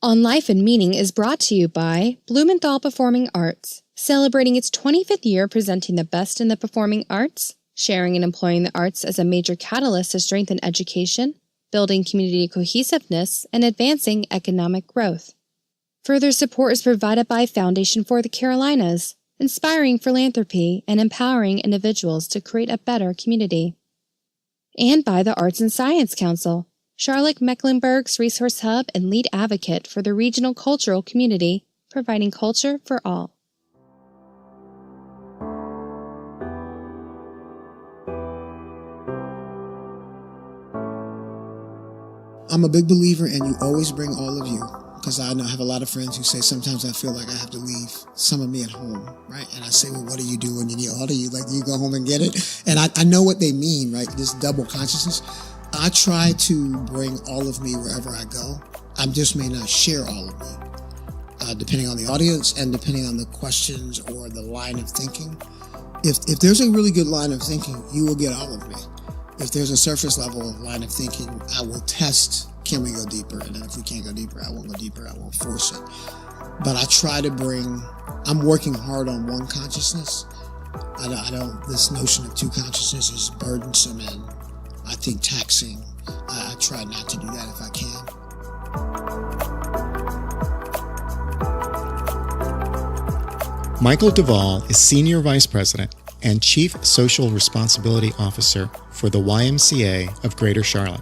On Life and Meaning is brought to you by Blumenthal Performing Arts, celebrating its 25th year presenting the best in the performing arts, sharing and employing the arts as a major catalyst to strengthen education, building community cohesiveness, and advancing economic growth. Further support is provided by Foundation for the Carolinas, inspiring philanthropy and empowering individuals to create a better community. And by the Arts and Science Council, Charlotte-Mecklenburg's resource hub and lead advocate for the regional cultural community, providing culture for all. I'm a big believer in you always bring all of you, because I have a lot of friends who say sometimes I feel like I have to leave some of me at home, right? And I say, well, what do you do when you need all of you? Like, do you go home and get it? And I know what they mean, right? This double consciousness. I try to bring all of me wherever I go. I just may not share all of me, depending on the audience and depending on the questions or the line of thinking. If there's a really good line of thinking, you will get all of me. If there's a surface level line of thinking, I will test, can we go deeper? And then if we can't go deeper, I won't go deeper. I won't force it. But I try to I'm working hard on one consciousness. This notion of two consciousness is burdensome and I think taxing. I try not to do that if I can. Michael Duvall is Senior Vice President and Chief Social Responsibility Officer for the YMCA of Greater Charlotte.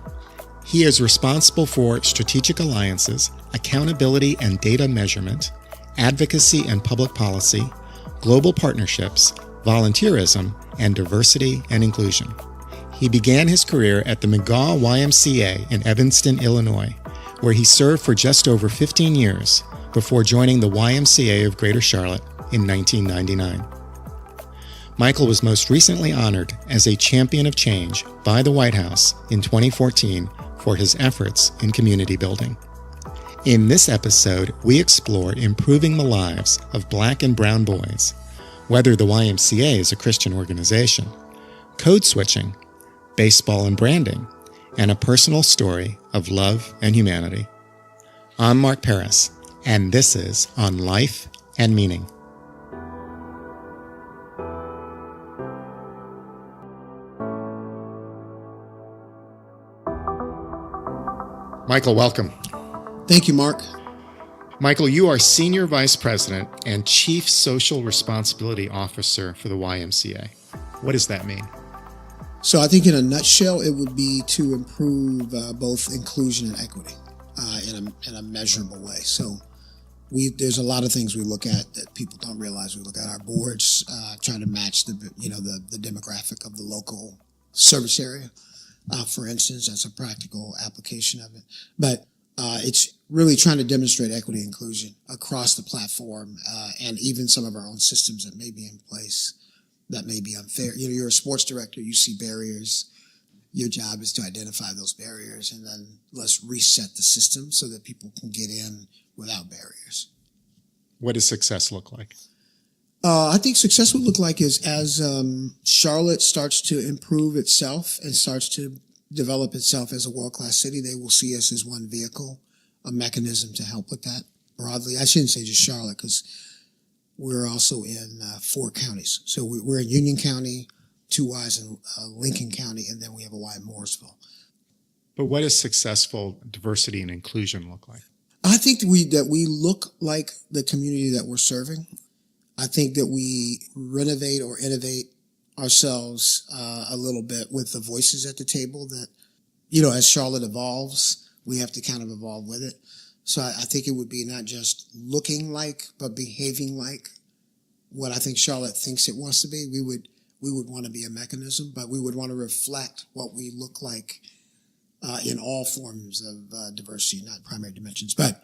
He is responsible for strategic alliances, accountability and data measurement, advocacy and public policy, global partnerships, volunteerism, and diversity and inclusion. He began his career at the McGaw YMCA in Evanston, Illinois, where he served for just over 15 years before joining the YMCA of Greater Charlotte in 1999. Michael was most recently honored as a Champion of Change by the White House in 2014 for his efforts in community building. In this episode, we explore improving the lives of Black and brown boys, whether the YMCA is a Christian organization, code switching, baseball and branding, and a personal story of love and humanity. I'm Mark Paris, and this is On Life and Meaning. Michael, welcome. Thank you, Mark. Michael, you are Senior Vice President and Chief Social Responsibility Officer for the YMCA. What does that mean? So I think in a nutshell, it would be to improve both inclusion and equity in a measurable way. So there's a lot of things we look at that people don't realize. We look at our boards, trying to match the demographic of the local service area. For instance, that's a practical application of it. But it's really trying to demonstrate equity and inclusion across the platform and even some of our own systems that may be in place that may be unfair. You're a sports director, you see barriers. Your job is to identify those barriers and then let's reset the system so that people can get in without barriers. What does success look like? I think success would look like is as Charlotte starts to improve itself and starts to develop itself as a world-class city, they will see us as one vehicle, a mechanism to help with that broadly. I shouldn't say just Charlotte because we're also in 4 counties. So we're in Union County, 2 Ys in Lincoln County, and then we have a Y in Morrisville. But what does successful diversity and inclusion look like? I think that we look like the community that we're serving. I think that we renovate or innovate ourselves a little bit with the voices at the table that, as Charlotte evolves, we have to kind of evolve with it. So I think it would be not just looking like, but behaving like what I think Charlotte thinks it wants to be. We would want to be a mechanism, but we would want to reflect what we look like in all forms of diversity, not primary dimensions. But,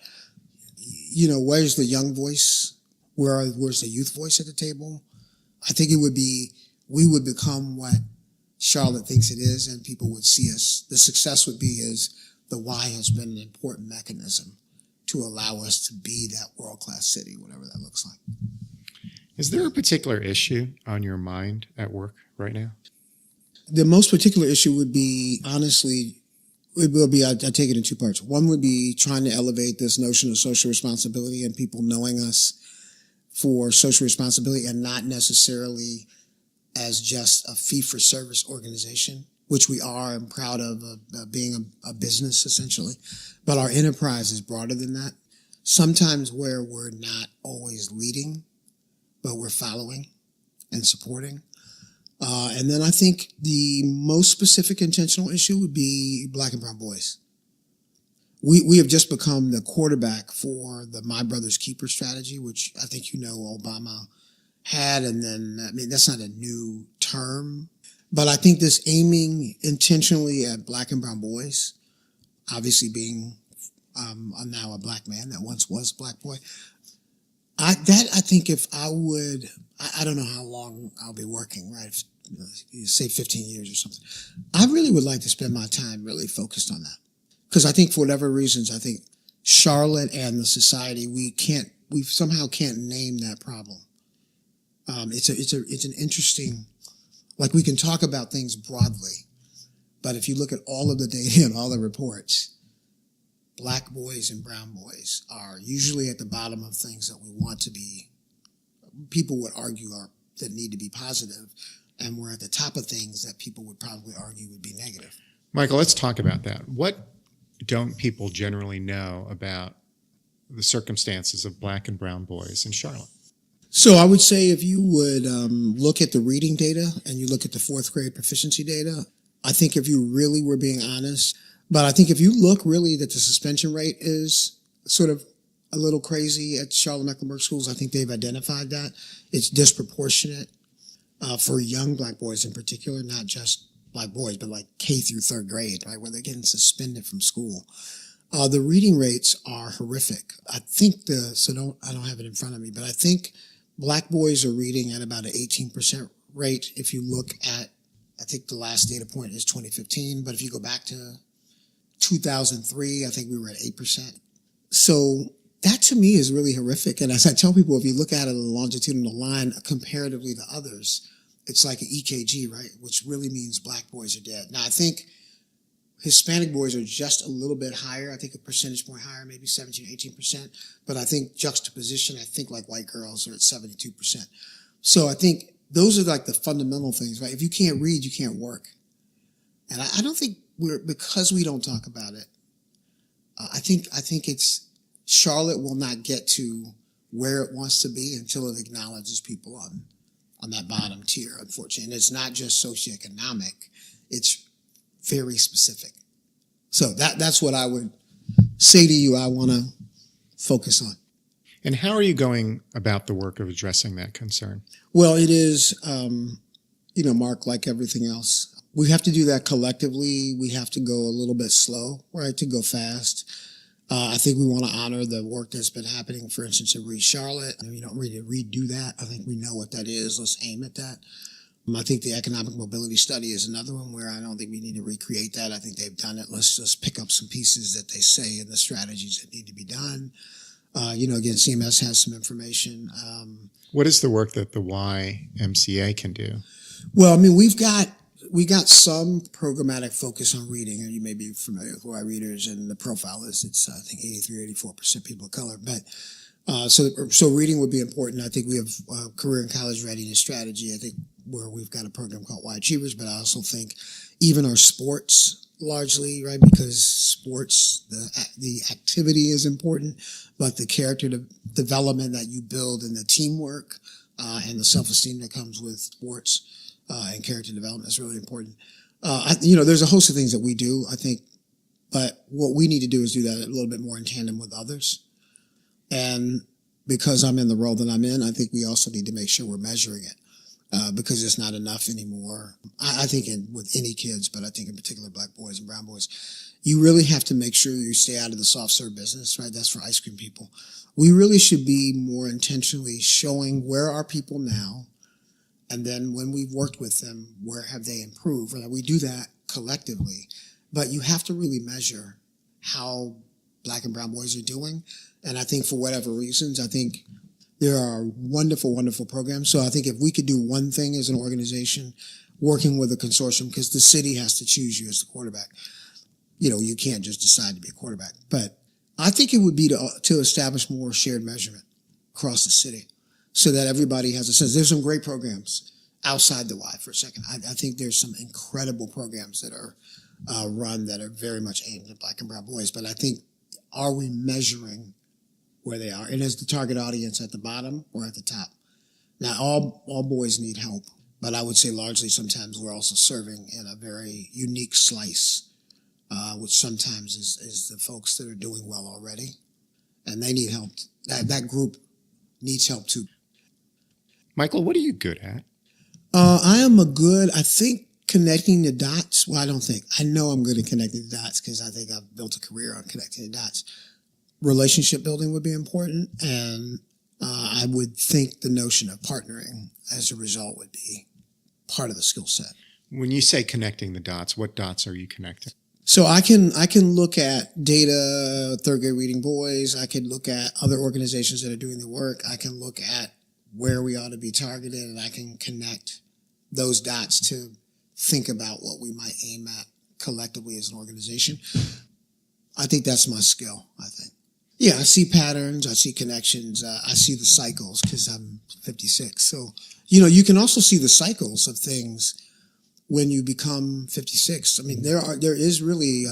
where's the young voice? Where's the youth voice at the table? I think we would become what Charlotte thinks it is, and people would see us. The success would be is the Y has been an important mechanism to allow us to be that world-class city, whatever that looks like. Is there a particular issue on your mind at work right now? The most particular issue would be, honestly, It will be, I take it in two parts. One would be trying to elevate this notion of social responsibility and people knowing us for social responsibility and not necessarily as just a fee-for-service organization, which we are and proud of being a business essentially. But our enterprise is broader than that. Sometimes where we're not always leading, but we're following and supporting. And then I think the most specific intentional issue would be Black and brown boys. We have just become the quarterback for the My Brother's Keeper strategy, which I think Obama had. And then, I mean, that's not a new term, but I think this aiming intentionally at Black and brown boys, obviously being I'm now a Black man that once was a Black boy. I think if I would, I don't know how long I'll be working, right? Say 15 years or something. I really would like to spend my time really focused on that. Because I think for whatever reasons, I think Charlotte and the society, we somehow can't name that problem. It's an interesting, like we can talk about things broadly, but if you look at all of the data and all the reports, Black boys and brown boys are usually at the bottom of things that we want to be, people would argue that need to be positive, and we're at the top of things that people would probably argue would be negative. Michael, let's talk about that. What don't people generally know about the circumstances of Black and brown boys in Charlotte? So I would say if you would look at the reading data and you look at the fourth grade proficiency data, I think if you really were being honest, but I think if you look really that the suspension rate is sort of a little crazy at Charlotte-Mecklenburg schools, I think they've identified that. It's disproportionate for young Black boys in particular, not just Black boys, but like K through third grade, right, where they're getting suspended from school. The reading rates are horrific. I think I don't have it in front of me, but I think Black boys are reading at about an 18% rate. If you look at, I think the last data point is 2015, but if you go back to 2003, I think we were at 8%. So that to me is really horrific. And as I tell people, if you look at it on a longitudinal line comparatively to others, it's like an EKG, right? Which really means Black boys are dead. Now, I think Hispanic boys are just a little bit higher. I think a percentage point higher, maybe 17, 18%. But I think juxtaposition, I think like white girls are at 72%. So I think those are like the fundamental things, right? If you can't read, you can't work. And I don't think because we don't talk about it, I think it's Charlotte will not get to where it wants to be until it acknowledges people on that bottom tier, unfortunately. And it's not just socioeconomic, it's very specific. So that's what I would say to you I want to focus on. And how are you going about the work of addressing that concern? Well, it is, Mark, like everything else, we have to do that collectively. We have to go a little bit slow, right, to go fast. I think we want to honor the work that's been happening, for instance, in Read Charlotte. And we don't really redo that. I think we know what that is. Let's aim at that. I think the economic mobility study is another one where I don't think we need to recreate that. I think they've done it. Let's just pick up some pieces that they say in the strategies that need to be done. Again, CMS has some information. What is the work that the YMCA can do? Well, I mean, we got some programmatic focus on reading, and you may be familiar with Y readers, and the profile is, it's, I think, 83, 84% people of color. But so reading would be important. I think we have a career and college readiness strategy, I think, where we've got a program called Y Achievers, but I also think even our sports largely, right, because sports, the activity is important, but the character development that you build and the teamwork and the self-esteem that comes with sports and character development is really important. There's a host of things that we do, I think, but what we need to do is do that a little bit more in tandem with others. And because I'm in the role that I'm in, I think we also need to make sure we're measuring it. Because it's not enough anymore. I think with any kids, but I think in particular Black boys and brown boys, you really have to make sure you stay out of the soft serve business, right? That's for ice cream people. We really should be more intentionally showing where are people now, and then when we've worked with them, where have they improved? Right? We do that collectively, but you have to really measure how Black and brown boys are doing. And I think for whatever reasons, I think there are wonderful, wonderful programs. So I think if we could do one thing as an organization, working with a consortium, because the city has to choose you as the quarterback. You can't just decide to be a quarterback. But I think it would be to establish more shared measurement across the city so that everybody has a sense. There's some great programs outside the Y for a second. I think there's some incredible programs that are run that are very much aimed at black and brown boys. But I think, are we measuring where they are? And is the target audience at the bottom or at the top? Now, all boys need help, but I would say largely sometimes we're also serving in a very unique slice, which sometimes is the folks that are doing well already, and they need help. That group needs help too. Michael, what are you good at? I think connecting the dots. Well, I know I'm good at connecting the dots because I think I've built a career on connecting the dots. Relationship building would be important, and I would think the notion of partnering as a result would be part of the skill set. When you say connecting the dots, what dots are you connecting? So I can look at data, third grade reading boys. I can look at other organizations that are doing the work. I can look at where we ought to be targeted, and I can connect those dots to think about what we might aim at collectively as an organization. I think that's my skill, I think. Yeah, I see patterns, I see connections, I see the cycles because I'm 56. So, you can also see the cycles of things when you become 56. I mean, there is really,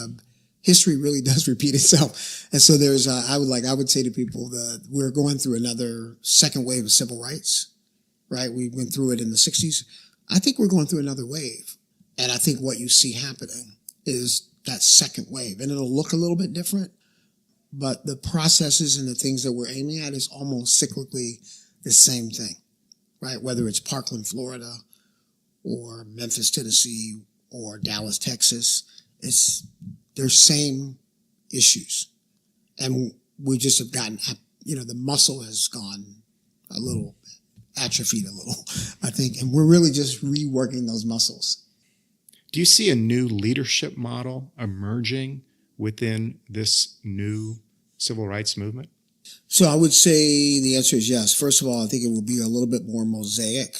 history really does repeat itself. And so there's, I would say to people that we're going through another second wave of civil rights, right? We went through it in the 60s. I think we're going through another wave. And I think what you see happening is that second wave, and it'll look a little bit different, but the processes and the things that we're aiming at is almost cyclically the same thing, right? Whether it's Parkland, Florida, or Memphis, Tennessee, or Dallas, Texas, they're same issues. And we just have gotten, the muscle has gone a little, atrophied a little, I think, and we're really just reworking those muscles. Do you see a new leadership model emerging within this new civil rights movement? So I would say the answer is yes. First of all, I think it will be a little bit more mosaic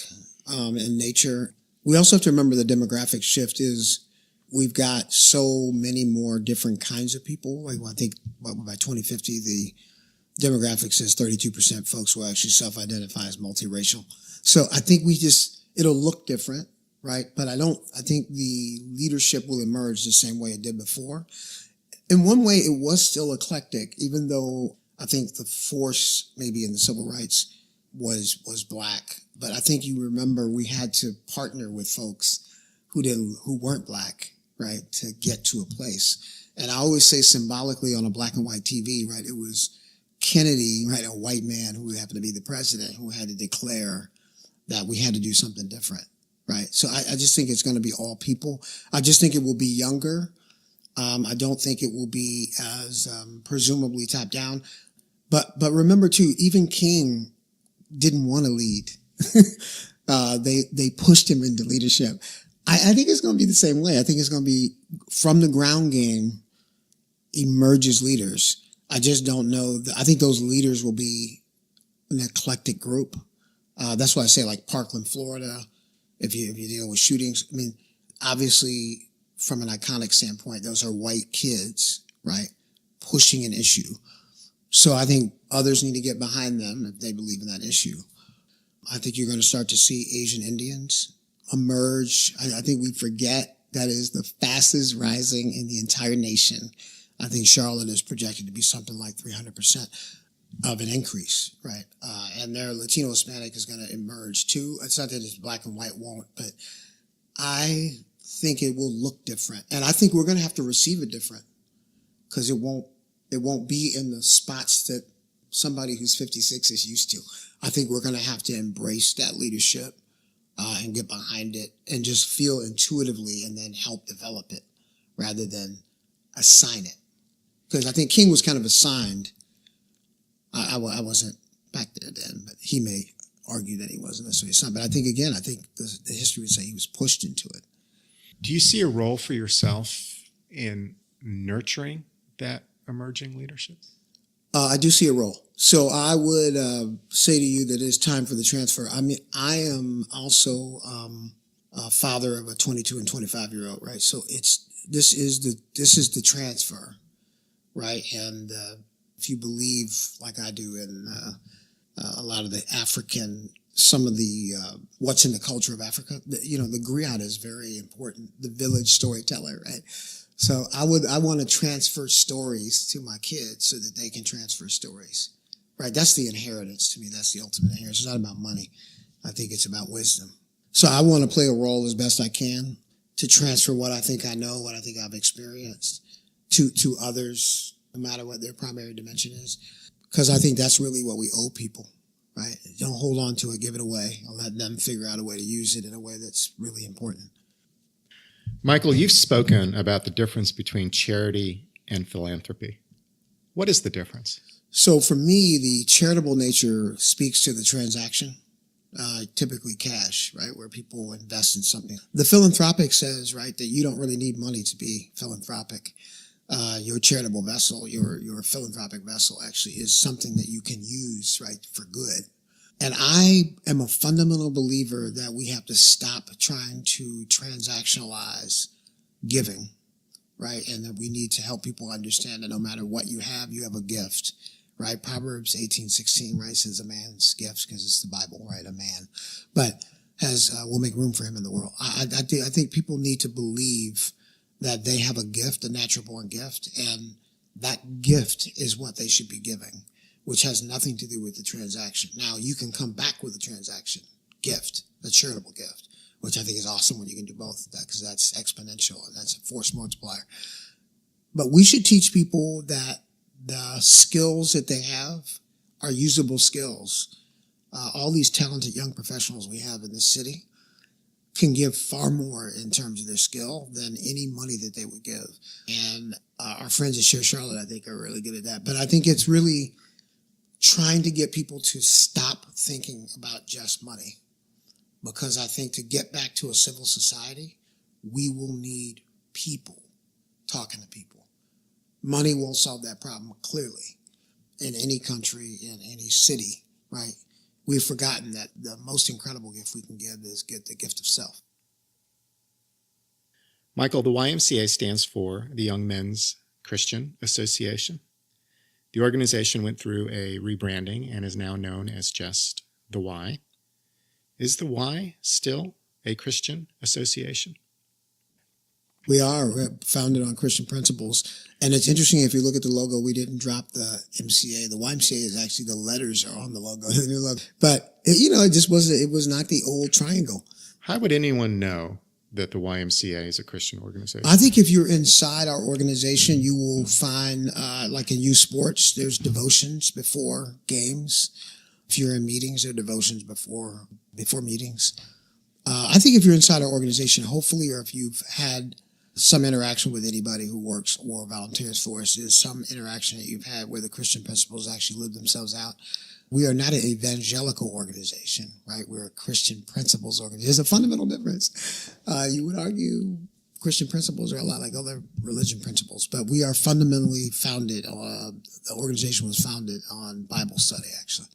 in nature. We also have to remember the demographic shift is we've got so many more different kinds of people. Like I think by 2050, the demographic says 32% folks will actually self-identify as multiracial. So I think it'll look different, right? But I think the leadership will emerge the same way it did before. In one way, it was still eclectic, even though I think the force maybe in the civil rights was black. But I think you remember we had to partner with folks who weren't black, right, to get to a place. And I always say symbolically on a black and white TV, right, it was Kennedy, right, a white man who happened to be the president, who had to declare that we had to do something different, right? So I just think it's going to be all people. I just think it will be younger. I don't think it will be as presumably top down. But remember too, even King didn't want to lead. They pushed him into leadership. I think it's going to be the same way. I think it's going to be from the ground game emerges leaders. I just don't know. I think those leaders will be an eclectic group. That's why I say like Parkland, Florida, if you deal with shootings. I mean, obviously from an iconic standpoint, those are white kids, right? Pushing an issue. So I think others need to get behind them if they believe in that issue. I think you're going to start to see Asian Indians emerge. I think we forget that is the fastest rising in the entire nation. I think Charlotte is projected to be something like 300% of an increase, right? And their Latino Hispanic is going to emerge too. It's not that it's black and white won't, but I think it will look different. And I think we're going to have to receive it different because it won't be in the spots that somebody who's 56 is used to. I think we're going to have to embrace that leadership and get behind it and just feel intuitively and then help develop it rather than assign it. Because I think King was kind of assigned. I wasn't back there then, but he may argue that he wasn't necessarily assigned. But I think the history would say he was pushed into it. Do you see a role for yourself in nurturing that emerging leadership? I do see a role. So I would say to you that it's time for the transfer. I mean, I am also a father of a 22 and 25-year-old, right? So this is the transfer, right? And if you believe, like I do, in a lot of the African, some of the what's in the culture of Africa, the griot is very important. The village storyteller, right? So I want to transfer stories to my kids so that they can transfer stories, right? That's the inheritance to me. That's the ultimate inheritance. It's not about money. I think it's about wisdom. So I want to play a role as best I can to transfer what I think I know, what I think I've experienced to others, no matter what their primary dimension is. Because I think that's really what we owe people, right? Don't hold on to it, give it away, and let them figure out a way to use it in a way that's really important. Michael, you've spoken about the difference between charity and philanthropy. What is the difference? So for me, the charitable nature speaks to the transaction, typically cash, right, where people invest in something. The philanthropic says, right, that you don't really need money to be philanthropic. Your charitable vessel, your philanthropic vessel actually is something that you can use, right, for good. And I am a fundamental believer that we have to stop trying to transactionalize giving, right? And that we need to help people understand that no matter what you have a gift, right? Proverbs 18:16, right, says a man's gift, because it's the Bible, right? A man, but will make room for him in the world. I think people need to believe that they have a gift, a natural born gift, and that gift is what they should be giving, which has nothing to do with the transaction. Now, you can come back with a transaction gift, a charitable gift, which I think is awesome when you can do both, because that's exponential and that's a force multiplier. But we should teach people that the skills that they have are usable skills. All these talented young professionals we have in this city can give far more in terms of their skill than any money that they would give. And our friends at Share Charlotte, I think, are really good at that. But I think it's really trying to get people to stop thinking about just money. Because I think to get back to a civil society, we will need people talking to people. Money won't solve that problem, clearly, in any country, in any city, right? We've forgotten that the most incredible gift we can give is the gift of self. Michael, the YMCA stands for the Young Men's Christian Association. The organization went through a rebranding and is now known as just the Y. Is the Y still a Christian association? We're founded on Christian principles. And it's interesting, if you look at the logo, we didn't drop the MCA. The YMCA is actually, the letters are on the logo, the new logo. But, it was not the old triangle. How would anyone know that the YMCA is a Christian organization? I think if you're inside our organization, you will find, like in youth sports, there's devotions before games. If you're in meetings, there are devotions before meetings. I think if you're inside our organization, hopefully, or if you've had some interaction with anybody who works or volunteers for us, is some interaction that you've had where the Christian principles actually live themselves out. We are not an evangelical organization, right? We're a Christian principles organization. There's a fundamental difference. You would argue Christian principles are a lot like other religion principles, but we are fundamentally founded, the organization was founded on Bible study, actually,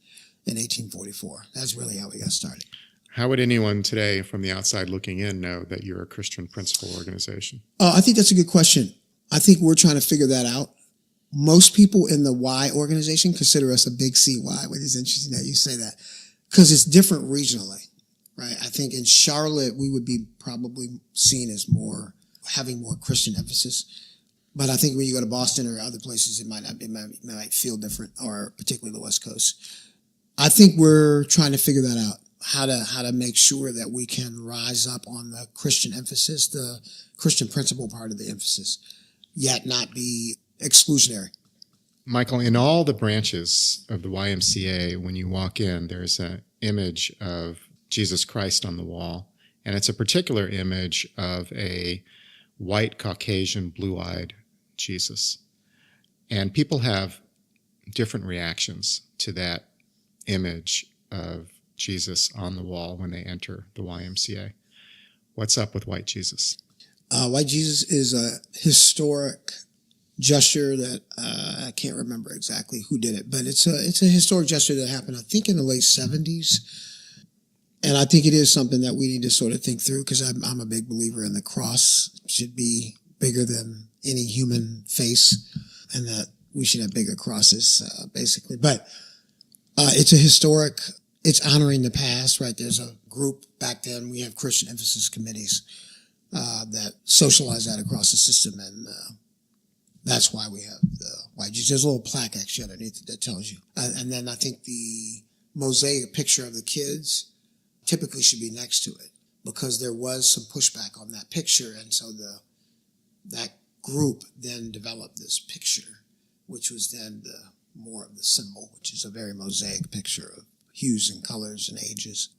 in 1844. That's really how we got started. How would anyone today from the outside looking in know that you're a Christian principle organization? I think that's a good question. I think we're trying to figure that out. Most people in the Y organization consider us a big CY, which is interesting that you say that, because it's different regionally, right? I think in Charlotte, we would be probably seen as having more Christian emphasis. But I think when you go to Boston or other places, it might feel different, or particularly the West Coast. I think we're trying to figure that out. How to make sure that we can rise up on the Christian emphasis, the Christian principle part of the emphasis, yet not be exclusionary. Michael, in all the branches of the YMCA, when you walk in, there's an image of Jesus Christ on the wall, and it's a particular image of a white, Caucasian, blue-eyed Jesus. And people have different reactions to that image of Jesus on the wall when they enter the YMCA. What's up with white Jesus? White Jesus is a historic gesture that I can't remember exactly who did it, but it's a historic gesture that happened, I think, in the late 70s. And I think it is something that we need to sort of think through, because I'm a big believer in the cross should be bigger than any human face, and that we should have bigger crosses, basically. But it's honoring the past, right? There's a group back then, we have Christian emphasis committees that socialize that across the system, and that's why we have the white Jesus. There's a little plaque actually underneath it that tells you. And then I think the mosaic picture of the kids typically should be next to it, because there was some pushback on that picture, and so that group then developed this picture, which was then more of the symbol, which is a very mosaic picture of hues and colors and ages.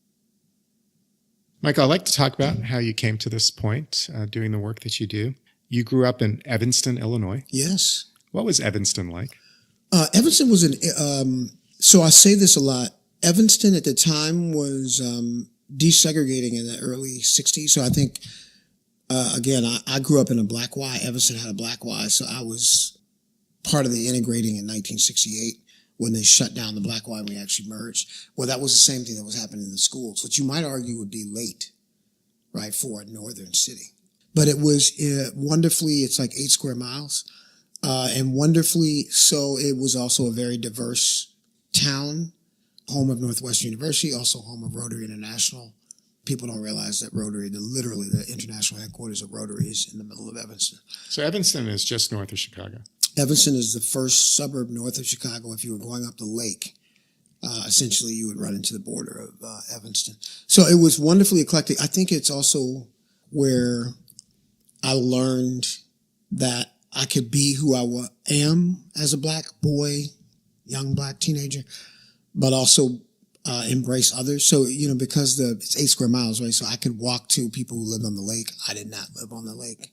Michael, I'd like to talk about how you came to this point doing the work that you do. You grew up in Evanston, Illinois. Yes. What was Evanston like? Evanston was so I say this a lot. Evanston at the time was desegregating in the early 60s. So I think, again, I grew up in a black Y. Evanston had a black Y. So I was part of the integrating in 1968 when they shut down the black Y and we actually merged. Well, that was the same thing that was happening in the schools, which you might argue would be late, right, for a northern city. But it was wonderfully, it's like 8 square miles. And wonderfully, so it was also a very diverse town, home of Northwestern University, also home of Rotary International. People don't realize that Rotary, literally the international headquarters of Rotary is in the middle of Evanston. So Evanston is just north of Chicago. Evanston is the first suburb north of Chicago. If you were going up the lake, essentially you would run into the border of Evanston. So it was wonderfully eclectic. I think it's also where I learned that I could be who I am as a black boy, young black teenager, but also embrace others. So, because it's 8 square miles, right? So I could walk to people who lived on the lake. I did not live on the lake,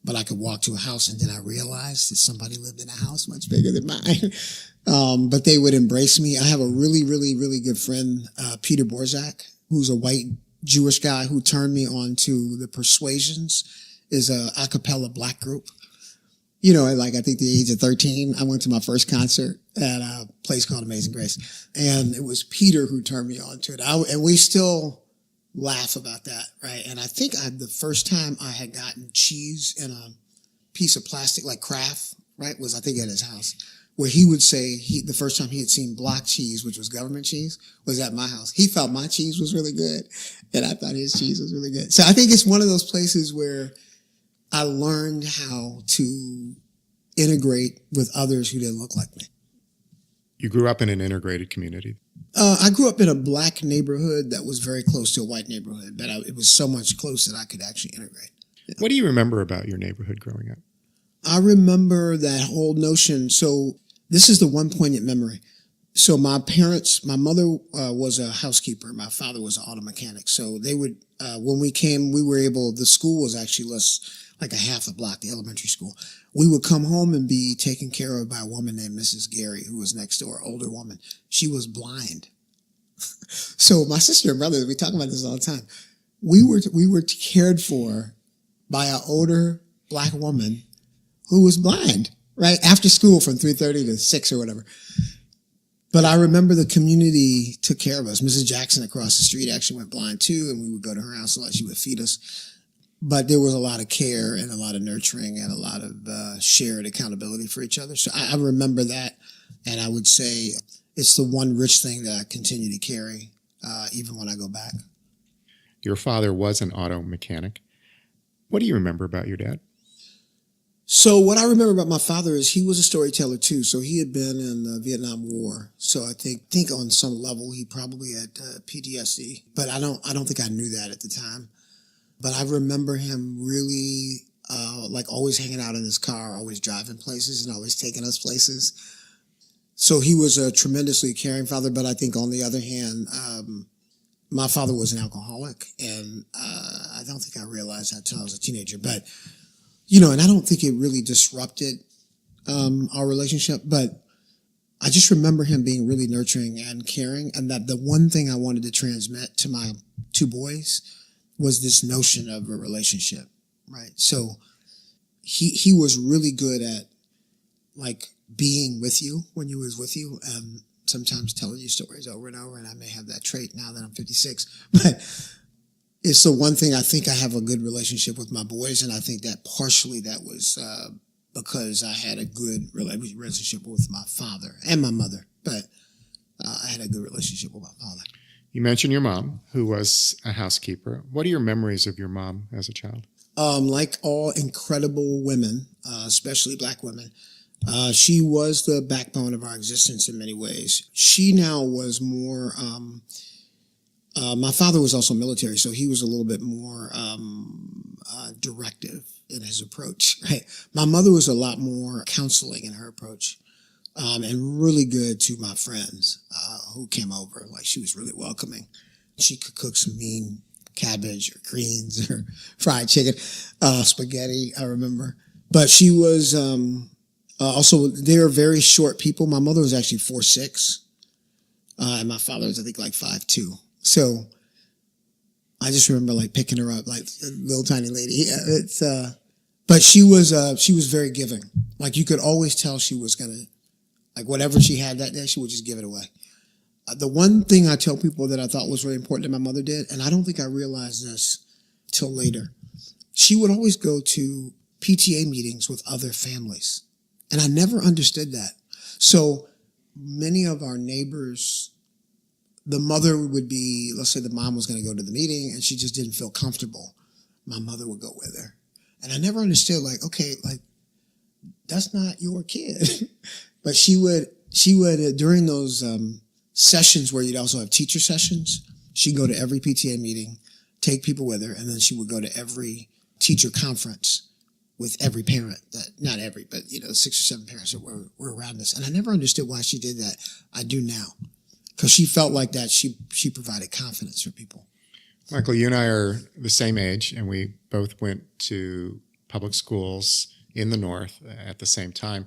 but I could walk to a house, and then I realized that somebody lived in a house much bigger than mine. But they would embrace me. I have a really, really, really good friend, Peter Borzak, who's a white Jewish guy who turned me on to the Persuasions, is a a cappella black group. Like I think the age of 13, I went to my first concert at a place called Amazing Grace. And it was Peter who turned me on to it. And we still laugh about that, right? And I think the first time I had gotten cheese in a piece of plastic, like Kraft, right, was I think at his house, where he would say the first time he had seen block cheese, which was government cheese, was at my house. He felt my cheese was really good, and I thought his cheese was really good. So I think it's one of those places where I learned how to integrate with others who didn't look like me. You grew up in an integrated community. I grew up in a black neighborhood that was very close to a white neighborhood, but it was so much close that I could actually integrate. Yeah. What do you remember about your neighborhood growing up? I remember that whole notion. So this is the one poignant memory. So my mother was a housekeeper. My father was an auto mechanic. So they would, when we came, the school was actually like a half a block, the elementary school. We would come home and be taken care of by a woman named Mrs. Gary, who was next door, older woman. She was blind. So my sister and brother, we talk about this all the time. We were cared for by an older black woman who was blind, right? After school from 3:30 to 6 or whatever. But I remember the community took care of us. Mrs. Jackson across the street actually went blind too, and we would go to her house a lot. She would feed us. But there was a lot of care and a lot of nurturing and a lot of shared accountability for each other. So I remember that, and I would say it's the one rich thing that I continue to carry even when I go back. Your father was an auto mechanic. What do you remember about your dad? So what I remember about my father is he was a storyteller too. So he had been in the Vietnam War. So I think on some level he probably had PTSD, but I don't think I knew that at the time. But I remember him really, like always hanging out in his car, always driving places and always taking us places. So he was a tremendously caring father. But I think on the other hand, my father was an alcoholic, and I don't think I realized that until I was a teenager. But, and I don't think it really disrupted our relationship. But I just remember him being really nurturing and caring, and that the one thing I wanted to transmit to my 2 boys was this notion of a relationship, right? So he was really good at like being with you when he was with you, and sometimes telling you stories over and over. And I may have that trait now that I'm 56, but It's the one thing I think I have a good relationship with my boys, and I think that partially that was because I had a good relationship with my father and my mother, but I had a good relationship with my father. You mentioned your mom, who was a housekeeper. What are your memories of your mom as a child? Like all incredible women, especially Black women, she was the backbone of our existence in many ways. She now was more, my father was also military, so he was a little bit more directive in his approach, right? My mother was a lot more counseling in her approach, and really good to my friends who came over. Like, she was really welcoming. She could cook some mean cabbage or greens or fried chicken, spaghetti, I remember. But she was also, they were very short people. My mother was actually 4'6", and my father was, I think, like 5'2". So I just remember like picking her up, like a little tiny lady. Yeah, but she was very giving. Like, you could always tell she was gonna, like, whatever she had that day, she would just give it away. The one thing I tell people that I thought was really important that my mother did, and I don't think I realized this till later, she would always go to PTA meetings with other families. And I never understood that. So many of our neighbors, the mother would be, let's say the mom was going to go to the meeting and she just didn't feel comfortable. My mother would go with her. And I never understood, like, okay, like, that's not your kid. But she would during those sessions where you'd also have teacher sessions, she'd go to every PTA meeting, take people with her, and then she would go to every teacher conference with every parent, that not every, but 6 or 7 parents that were around us. And I never understood why she did that. I do now. Because she felt like that she provided confidence for people. Michael, you and I are the same age, and we both went to public schools in the North at the same time.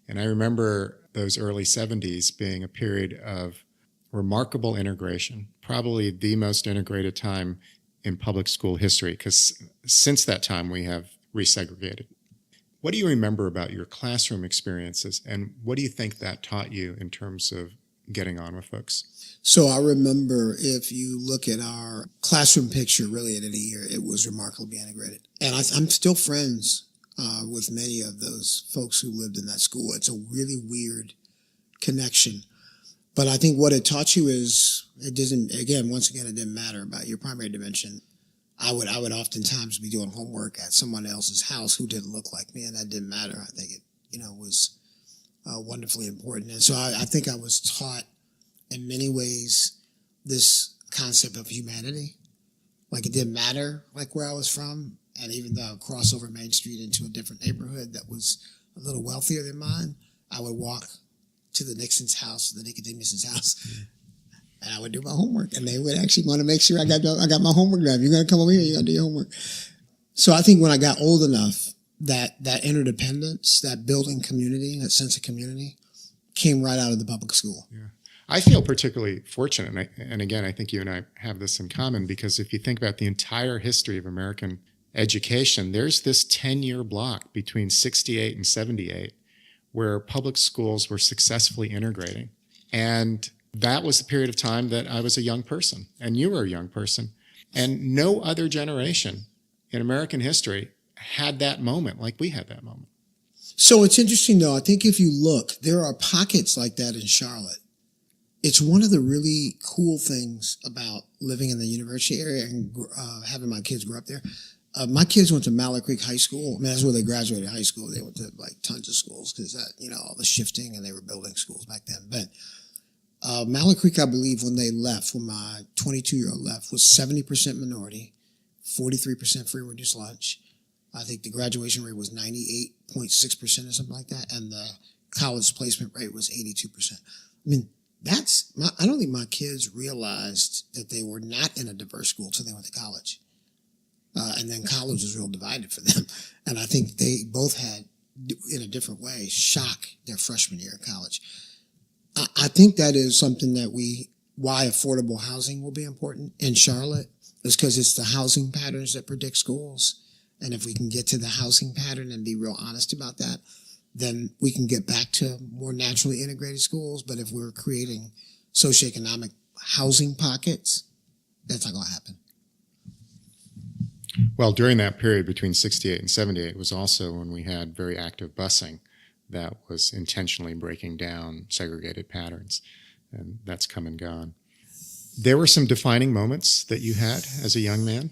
And I remember those early 70s being a period of remarkable integration, probably the most integrated time in public school history, because since that time we have resegregated. What do you remember about your classroom experiences, and what do you think that taught you in terms of getting on with folks? So I remember, if you look at our classroom picture really at any year, it was remarkably integrated. And I'm still friends with many of those folks who lived in that school. It's a really weird connection. But I think what it taught you is, it didn't matter about your primary dimension. I would oftentimes be doing homework at someone else's house who didn't look like me, and that didn't matter. I think it, was wonderfully important. And so I think I was taught in many ways this concept of humanity. Like, it didn't matter like where I was from. And even though I would cross over Main Street into a different neighborhood that was a little wealthier than mine, I would walk to the Nixon's house, the Nicodemus's house, and I would do my homework. And they would actually want to make sure I got my homework done. You're going to come over here, you got to do your homework. So I think when I got old enough, that interdependence, that building community, that sense of community, came right out of the public school. Yeah. I feel particularly fortunate, and again, I think you and I have this in common, because if you think about the entire history of American education, there's this 10-year block between 68 and 78 where public schools were successfully integrating. And that was the period of time that I was a young person, and you were a young person. And no other generation in American history had that moment like we had that moment. So it's interesting, though. I think if you look, there are pockets like that in Charlotte. It's one of the really cool things about living in the university area and having my kids grow up there. My kids went to Mallard Creek High School. I mean, that's where they graduated high school. They went to like tons of schools because all the shifting, and they were building schools back then. But Mallard Creek, I believe, when my 22-year-old left, was 70% minority, 43% free reduced lunch. I think the graduation rate was 98.6% or something like that, and the college placement rate was 82%. I mean, I don't think my kids realized that they were not in a diverse school until they went to college. And then college was real divided for them. And I think they both had, in a different way, shock their freshman year in college. I think that is something why affordable housing will be important in Charlotte, is because it's the housing patterns that predict schools. And if we can get to the housing pattern and be real honest about that, then we can get back to more naturally integrated schools. But if we're creating socioeconomic housing pockets, that's not going to happen. Well, during that period between 68 and 78 was also when we had very active busing that was intentionally breaking down segregated patterns, and that's come and gone. There were some defining moments that you had as a young man.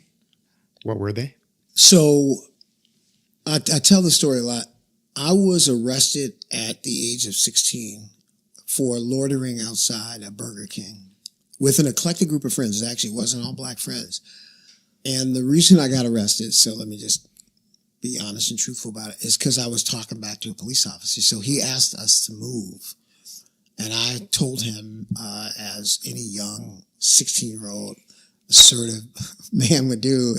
What were they? So I tell the story a lot. I was arrested at the age of 16 for loitering outside a Burger King with an eclectic group of friends. It actually wasn't all black friends. And the reason I got arrested, so let me just be honest and truthful about it, is because I was talking back to a police officer. So he asked us to move. And I told him, as any young 16-year-old assertive man would do,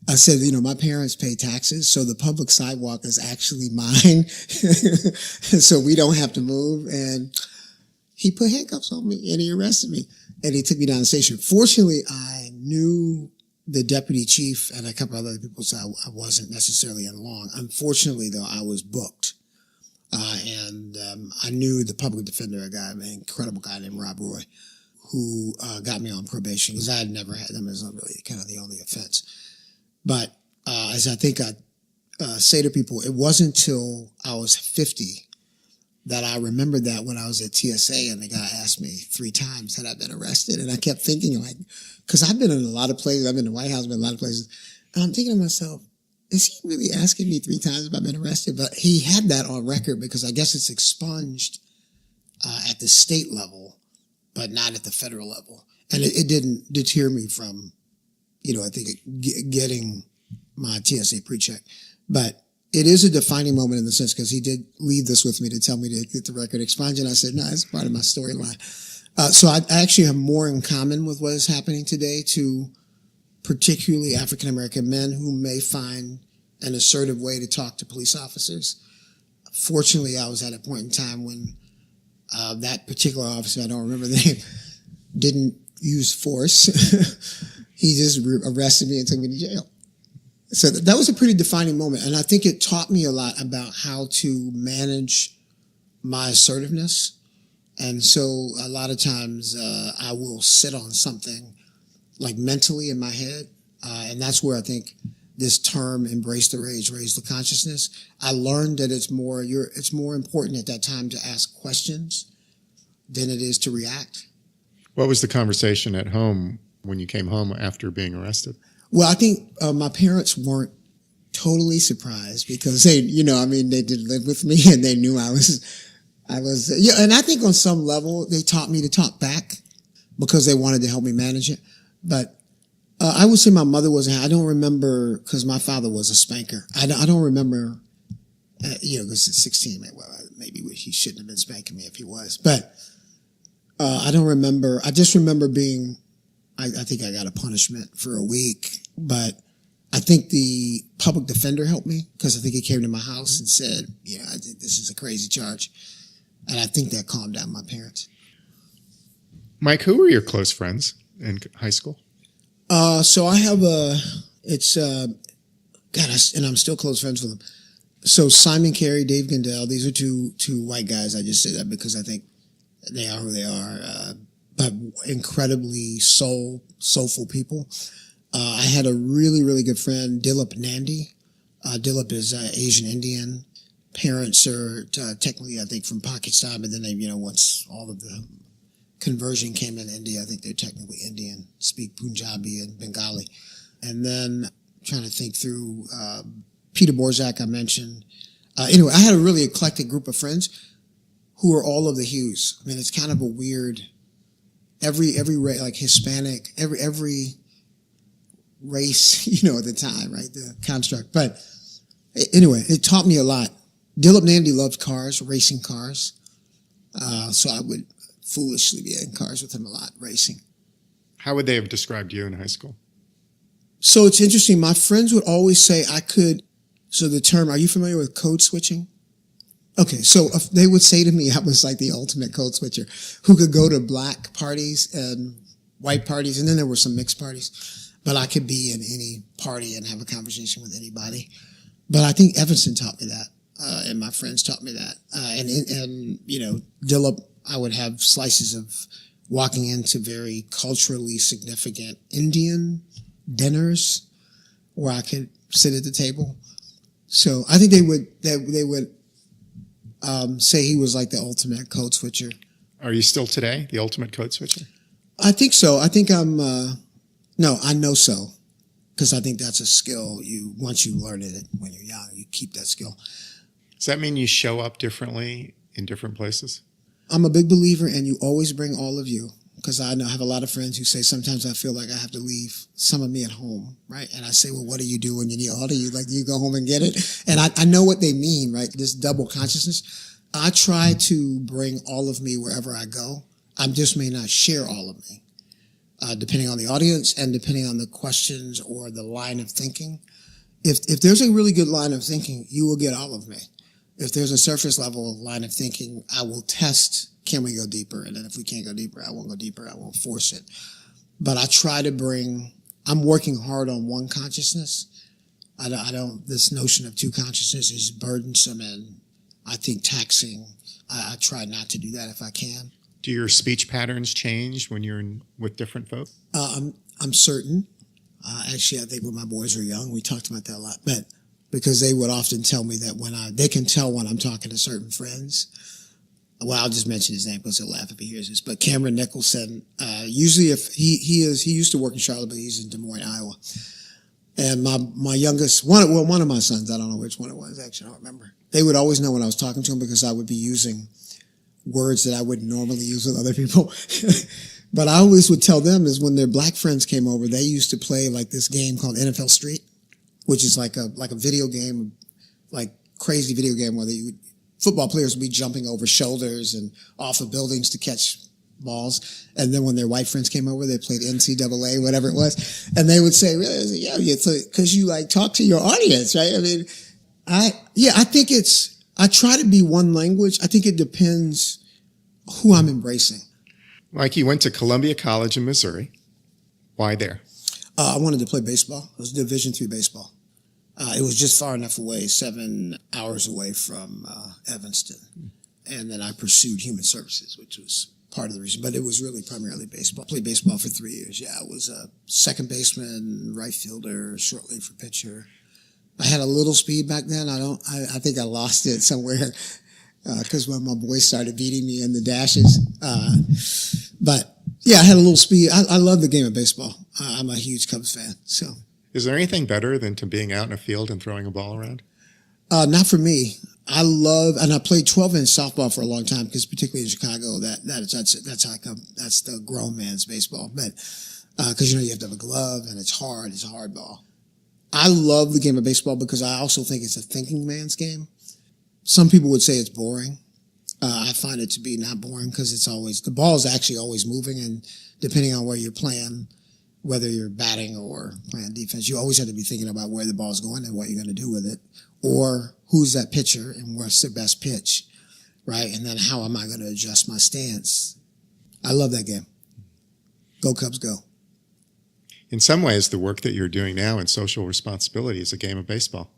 I said, my parents pay taxes, so the public sidewalk is actually mine. So we don't have to move. And he put handcuffs on me and he arrested me and he took me down the station. Fortunately, I knew the deputy chief and a couple other people, so I wasn't necessarily in long. Unfortunately, though, I was booked. And I knew the public defender, an incredible guy named Rob Roy, who got me on probation because I had never had them as really kind of the only offense. But as I think I say to people, it wasn't until I was 50 that I remembered that when I was at TSA and the guy asked me 3 times had I been arrested. And I kept thinking, because I've been in a lot of places, I've been in the White House, been in a lot of places, and I'm thinking to myself, is he really asking me 3 times if I've been arrested? But he had that on record because I guess it's expunged at the state level, but not at the federal level. And it didn't deter me from, I think getting my TSA pre-check. But it is a defining moment in the sense because he did leave this with me to tell me to get the record expunged. And I said, no, it's part of my storyline. So I actually have more in common with what is happening today to particularly African-American men who may find an assertive way to talk to police officers. Fortunately, I was at a point in time when that particular officer, I don't remember the name, didn't use force. He just arrested me and took me to jail. So that was a pretty defining moment. And I think it taught me a lot about how to manage my assertiveness. And so a lot of times I will sit on something like mentally in my head. And that's where I think this term, embrace the rage, raise the consciousness. I learned that it's more important at that time to ask questions than it is to react. What was the conversation at home when you came home after being arrested? Well, I think my parents weren't totally surprised because they did live with me and they knew I was, and I think on some level they taught me to talk back because they wanted to help me manage it. But I would say my mother I don't remember, because my father was a spanker. I don't remember, because at 16, maybe he shouldn't have been spanking me if he was. But I don't remember. I just remember I think I got a punishment for a week. But I think the public defender helped me because I think he came to my house and said, I think this is a crazy charge. And I think that calmed down my parents. Mike, who were your close friends in high school? So I have and I'm still close friends with them. So Simon Carey, Dave Gandell, these are two white guys. I just say that because I think they are who they are, but incredibly soulful people. I had a really, really good friend, Dilip Nandi. Dilip is Asian Indian. Parents are technically, I think, from Pakistan, but then they, once all of the conversion came in India, I think they're technically Indian, speak Punjabi and Bengali. And then trying to think through Peter Borzak, I mentioned. Anyway, I had a really eclectic group of friends who are all of the hues. I mean, it's kind of a weird, every like Hispanic, every race, at the time, right? The construct. But anyway, it taught me a lot. Dilip Nandi loved cars, racing cars. So I would foolishly be in cars with him a lot, racing. How would they have described you in high school? So it's interesting. My friends would always say so the term, are you familiar with code switching? Okay, so they would say to me I was like the ultimate code switcher who could go to black parties and white parties, and then there were some mixed parties, but I could be in any party and have a conversation with anybody. But I think Evanston taught me that, and my friends taught me that. And Dillip, I would have slices of walking into very culturally significant Indian dinners where I could sit at the table. So I think they would say he was like the ultimate code switcher. Are you still today the ultimate code switcher? I think so. I think I'm, I know so. Because I think that's a skill once you learn it when you're young, you keep that skill. Does that mean you show up differently in different places? I'm a big believer in you always bring all of you. Because I have a lot of friends who say sometimes I feel like I have to leave some of me at home, right? And I say, well, what do you do when you need all of you? Like, you go home and get it? And I know what they mean, right? This double consciousness. I try to bring all of me wherever I go. I just may not share all of me, depending on the audience and depending on the questions or the line of thinking. If there's a really good line of thinking, you will get all of me. If there's a surface level line of thinking, I will test, can we go deeper? And then if we can't go deeper, I won't go deeper. I won't force it. But I try to I'm working hard on one consciousness. This notion of two consciousness is burdensome and I think taxing. I try not to do that if I can. Do your speech patterns change when you're with different folk? I'm certain. Actually, I think when my boys were young, we talked about that a lot. But because they would often tell me that they can tell when I'm talking to certain friends. Well, I'll just mention his name because he'll laugh if he hears this. But Cameron Nicholson, usually if he used to work in Charlotte, but he's in Des Moines, Iowa. And my youngest, one of my sons, I don't know which one it was, actually, I don't remember. They would always know when I was talking to him because I would be using words that I wouldn't normally use with other people. But I always would tell them is when their black friends came over, they used to play like this game called NFL Street, which is like a video game, like crazy video game where football players would be jumping over shoulders and off of buildings to catch balls. And then when their white friends came over, they played NCAA, whatever it was. And they would say, really? Yeah, because you like talk to your audience, right? I mean, I think I try to be one language. I think it depends who I'm embracing. Mike, you went to Columbia College in Missouri. Why there? I wanted to play baseball. It was Division III baseball. It was just far enough away, 7 hours away from Evanston. And then I pursued human services, which was part of the reason. But it was really primarily baseball. I played baseball for 3 years. Yeah, I was a second baseman, right fielder, short lead for pitcher. I had a little speed back then. I think I lost it somewhere because when my boys started beating me in the dashes. But yeah, I had a little speed. I love the game of baseball. I'm a huge Cubs fan. So, is there anything better than to being out in a field and throwing a ball around? Not for me. And I played 12-inch softball for a long time because particularly in Chicago, that's the grown man's baseball. But because you have to have a glove and it's hard. It's a hard ball. I love the game of baseball because I also think it's a thinking man's game. Some people would say it's boring. I find it to be not boring because the ball is actually always moving, and depending on where you're playing, whether you're batting or playing defense, you always have to be thinking about where the ball's going and what you're going to do with it, or who's that pitcher and what's the best pitch, right? And then how am I going to adjust my stance? I love that game. Go Cubs, go. In some ways, the work that you're doing now in social responsibility is a game of baseball.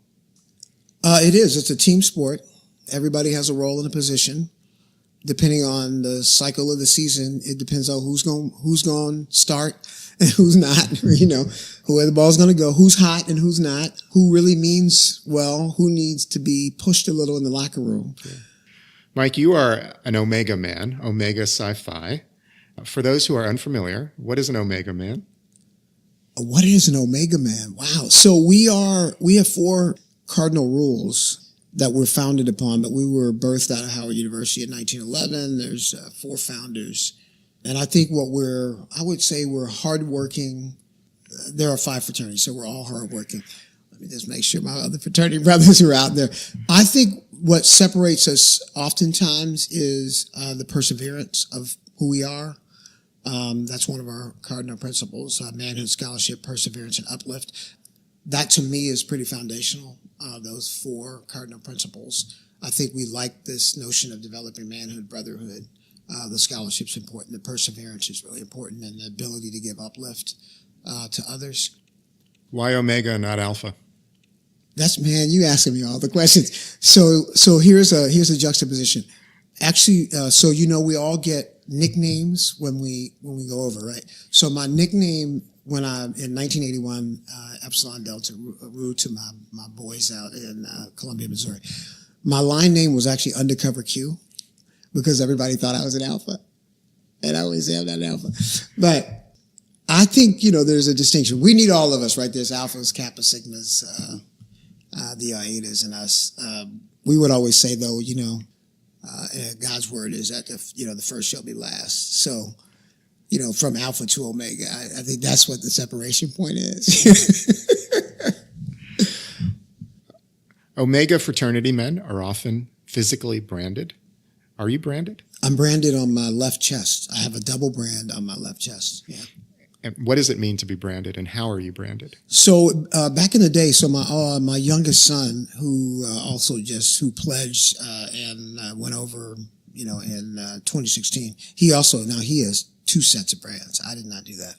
It is. It's a team sport. Everybody has a role and a position. Depending on the cycle of the season, it depends on who's going to start and who's not, where the ball's going to go, who's hot and who's not, who really means well, who needs to be pushed a little in the locker room. Yeah. Mike, you are an Omega man, Omega Sci-Fi. For those who are unfamiliar, what is an Omega man? What is an Omega man? Wow. So we have 4 cardinal rules that we're founded upon, but we were birthed out of Howard University in 1911. There's 4 founders. And I think I would say we're hardworking. There are 5 fraternities, so we're all hardworking. Let me just make sure my other fraternity brothers are out there. I think what separates us oftentimes is the perseverance of who we are. That's one of our cardinal principles, manhood, scholarship, perseverance, and uplift. That to me is pretty foundational, those 4 cardinal principles. I think we like this notion of developing manhood, brotherhood. The scholarship's important. The perseverance is really important, and the ability to give uplift to others. Why Omega, not Alpha? You asking me all the questions. So here's a juxtaposition. Actually, we all get nicknames when we go over, right? So my nickname when in 1981, Epsilon Delta Rho to my boys out in Columbia, Missouri. My line name was actually Undercover Q because everybody thought I was an alpha. And I always say I'm not an alpha. But I think, there's a distinction. We need all of us, right? There's alphas, kappa, sigmas, the itas and us. We would always say, though, God's word is that the first shall be last. So, from alpha to omega, I think that's what the separation point is. Omega fraternity men are often physically branded. Are you branded? I'm branded on my left chest. I have a double brand on my left chest. Yeah. And what does it mean to be branded, and how are you branded? So back in the day, my youngest son, who pledged and went over, in 2016, he has 2 sets of brands. I did not do that.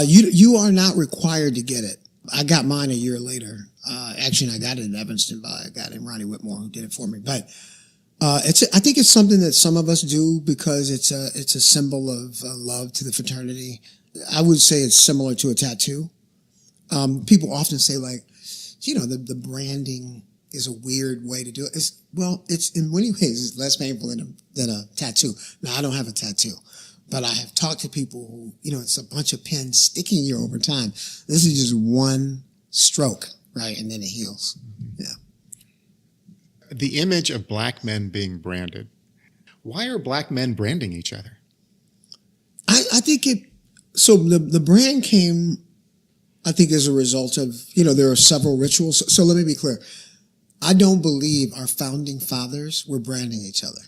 You are not required to get it. I got mine a year later. Actually, I got it in Evanston by a guy named Ronnie Whitmore who did it for me. But I think it's something that some of us do because it's a symbol of love to the fraternity. I would say it's similar to a tattoo. People often say the branding is a weird way to do it. It's in many ways it's less painful than a tattoo. Now, I don't have a tattoo, but I have talked to people who, it's a bunch of pins sticking here over time. This is just one stroke, right? And then it heals. Yeah. The image of black men being branded. Why are black men branding each other? I think so the brand came, I think, as a result of, there are several rituals. So let me be clear. I don't believe our founding fathers were branding each other.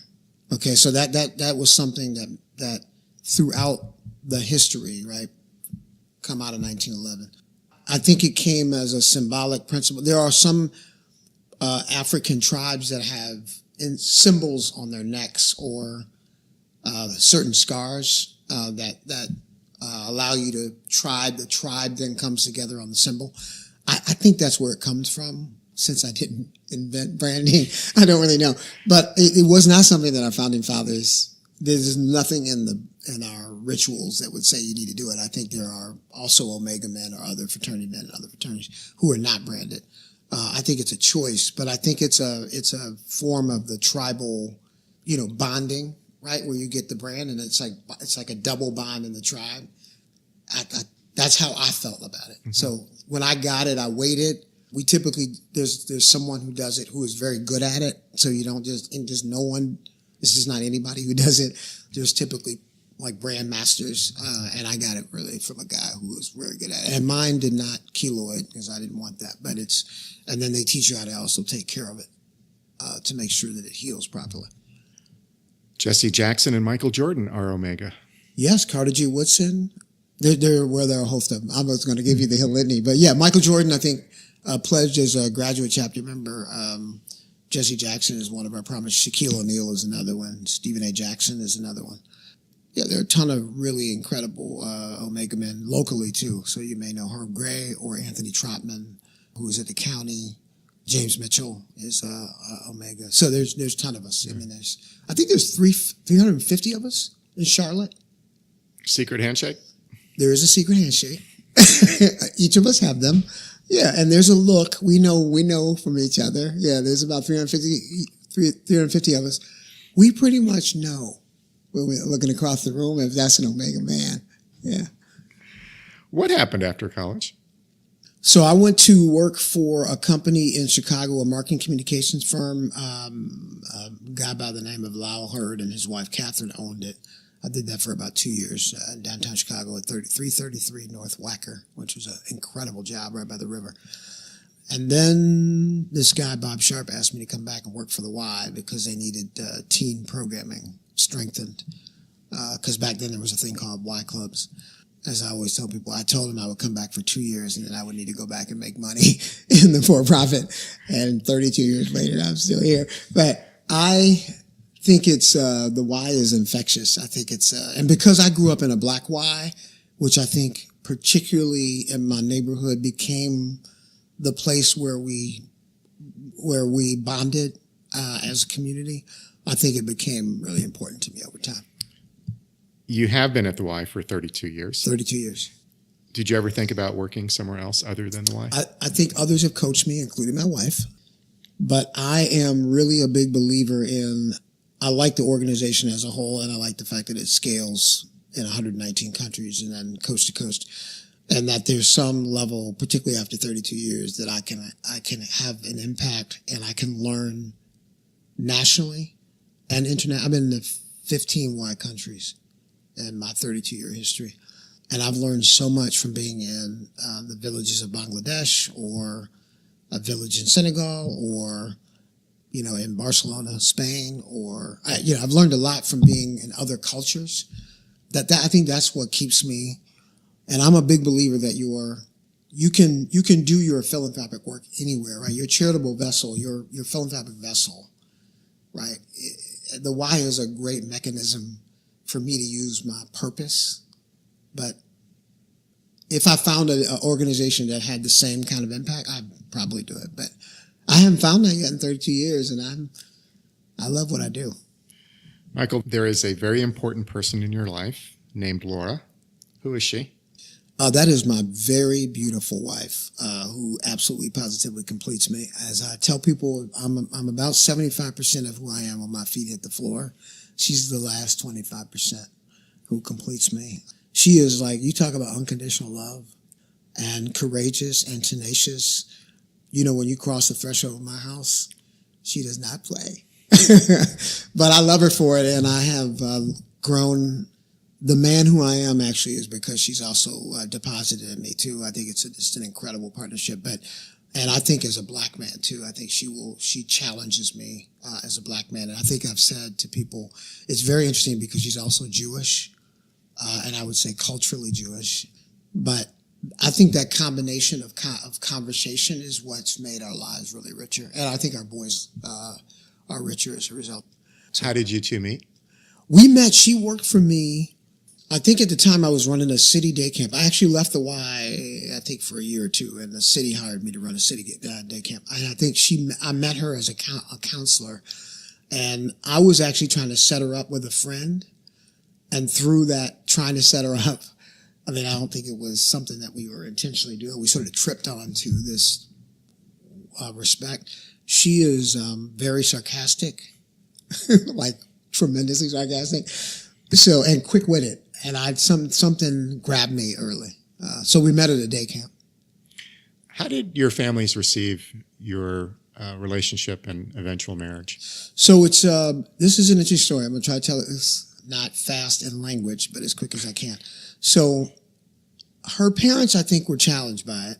Okay. So that was something that throughout the history, right, come out of 1911. I think it came as a symbolic principle. There are some African tribes that have symbols on their necks or certain scars that allow you to tribe. The tribe then comes together on the symbol. I think that's where it comes from. Since I didn't invent branding, I don't really know. But it was not something that our founding fathers. There's nothing in our rituals that would say you need to do it. I think there are also Omega men or other fraternity men and other fraternities who are not branded. I think it's a choice, but I think it's a form of the tribal, bonding, right? Where you get the brand and it's like a double bond in the tribe. That's how I felt about it. Mm-hmm. So when I got it, I waited. We typically, there's someone who does it who is very good at it. So you don't just no one, this is not anybody who does it. There's typically like brand masters. And I got it really from a guy who was very good at it. And mine did not keloid because I didn't want that, but and then they teach you how to also take care of it, to make sure that it heals properly. Jesse Jackson and Michael Jordan are Omega. Yes. Carter G. Woodson. There are a host of them. I was going to give you the litany, but yeah, Michael Jordan, I think, pledged as a graduate chapter member. Jesse Jackson is one of our promised. Shaquille O'Neal is another one. Stephen A. Jackson is another one. Yeah, there are a ton of really incredible Omega men locally too. So you may know Herb Gray or Anthony Trotman, who is at the county. James Mitchell is Omega. So there's a ton of us. I mean, I think there's 350 of us in Charlotte. Secret handshake? There is a secret handshake. Each of us have them. Yeah, and there's a look. We know from each other. Yeah, there's about 350 of us. We pretty much know when we're looking across the room if that's an Omega man. Yeah. What happened after college? So I went to work for a company in Chicago, a marketing communications firm. A guy by the name of Lyle Hurd and his wife Catherine owned it. I did that for about 2 years in downtown Chicago at 333 North Wacker, which was an incredible job right by the river. And then this guy, Bob Sharp, asked me to come back and work for the Y because they needed teen programming strengthened. Because back then there was a thing called Y clubs. As I always tell people, I told him I would come back for 2 years and then I would need to go back and make money in the for-profit. And 32 years later, I'm still here. But I think it's, the Y is infectious. I think it's, and because I grew up in a black Y, which I think particularly in my neighborhood became the place where we bonded, as a community, I think it became really important to me over time. You have been at the Y for 32 years. 32 years. Did you ever think about working somewhere else other than the Y? I think others have coached me, including my wife. But I am really a big believer in, I like the organization as a whole, and I like the fact that it scales in 119 countries and then coast to coast. And that there's some level, particularly after 32 years, that I can have an impact and I can learn nationally and internationally. I'm in the 15 Y countries in my 32-year history. And I've learned so much from being in the villages of Bangladesh or a village in Senegal or, in Barcelona, Spain, or, I've learned a lot from being in other cultures. That I think that's what keeps me. And I'm a big believer that you can do your philanthropic work anywhere, right? Your charitable vessel, your philanthropic vessel, right? The Y is a great mechanism for me to use my purpose. But if I found an organization that had the same kind of impact, I'd probably do it. But I haven't found that yet in 32 years, and I love what I do. Michael, there is a very important person in your life named Laura. Who is she? That is my very beautiful wife, who absolutely positively completes me. As I tell people, I'm about 75% of who I am when my feet hit the floor. She's the last 25% who completes me. She is like, you talk about unconditional love and courageous and tenacious. When you cross the threshold of my house, she does not play. But I love her for it, and I have grown. The man who I am actually is because she's also deposited in me too. I think it's just an incredible partnership. And I think as a black man too, I think she challenges me as a black man. And I think I've said to people, it's very interesting because she's also Jewish. And I would say culturally Jewish, but I think that combination of conversation is what's made our lives really richer, and I think our boys are richer as a result. How did you two meet? We met. She worked for me. I think at the time I was running a city day camp. I actually left the Y, I think, for a year or two, and the city hired me to run a city day camp. And I think I met her as a counselor, and I was actually trying to set her up with a friend. And through that, trying to set her up, I don't think it was something that we were intentionally doing. We sort of tripped onto this respect. She is very sarcastic, like tremendously sarcastic, and quick-witted. And something grabbed me early. So we met at a day camp. How did your families receive your relationship and eventual marriage? So this is an interesting story. I'm going to try to tell it this. Not fast in language, but as quick as I can. So her parents, I think, were challenged by it,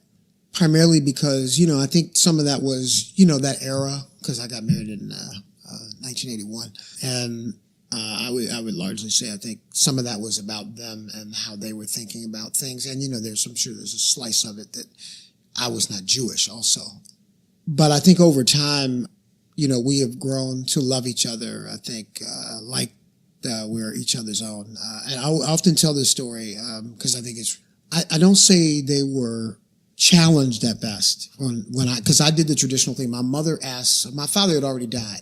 primarily because, I think some of that was, that era, because I got married in 1981. And I would largely say I think some of that was about them and how they were thinking about things. And, I'm sure there's a slice of it that I was not Jewish also. But I think over time, we have grown to love each other, I think, we're each other's own. And I often tell this story because I think I don't say they were challenged at best because I did the traditional thing. My father had already died.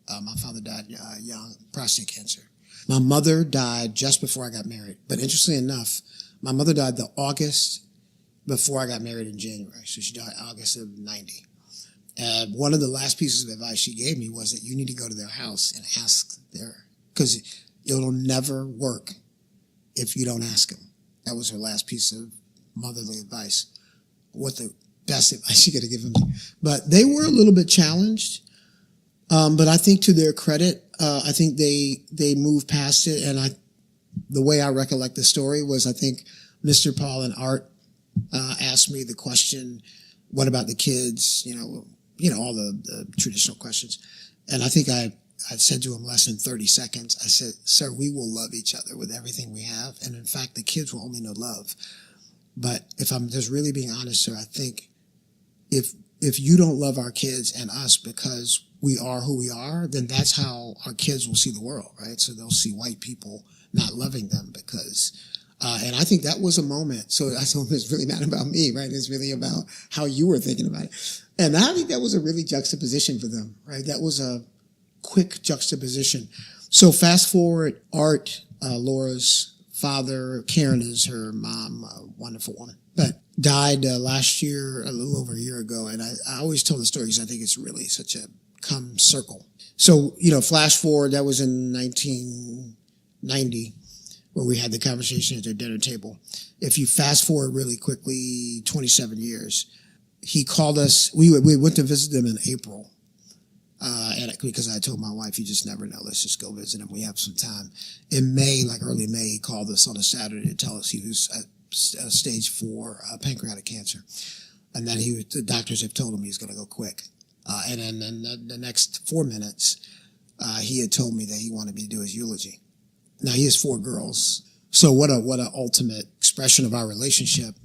My father died young, prostate cancer. My mother died just before I got married. But interestingly enough, my mother died the August before I got married in January. So she died August of 90. And one of the last pieces of advice she gave me was that you need to go to their house and ask because it'll never work if you don't ask them. That was her last piece of motherly advice. What the best advice she could have given me. But they were a little bit challenged. But I think to their credit, I think they moved past it. And the way I recollect the story was I think Mr. Paul and Art asked me the question, what about the kids? All the traditional questions. And I think I said to him less than 30 seconds, I said, sir, we will love each other with everything we have. And in fact, the kids will only know love. But if I'm just really being honest, sir, I think if you don't love our kids and us because we are who we are, then that's how our kids will see the world, right? So they'll see white people not loving them because, and I think that was a moment. So I told him it's really not about me, right? It's really about how you were thinking about it. And I think that was a really juxtaposition for them, right? That was a quick juxtaposition. So fast forward, Art Laura's father, Karen is her mom, a wonderful woman, but died last year, a little over a year ago. And I always tell the story because I think it's really such a come circle. So, flash forward, that was in 1990 where we had the conversation at the dinner table. If you fast forward really quickly, 27 years, he called us. We went to visit them in April. Because I told my wife, you just never know. Let's just go visit him. We have some time. In May, like early May, he called us on a Saturday to tell us he was at stage 4 pancreatic cancer. And that the doctors have told him he's going to go quick. And then the next 4 minutes, he had told me that he wanted me to do his eulogy. Now, he has 4 girls. So what a ultimate expression of our relationship.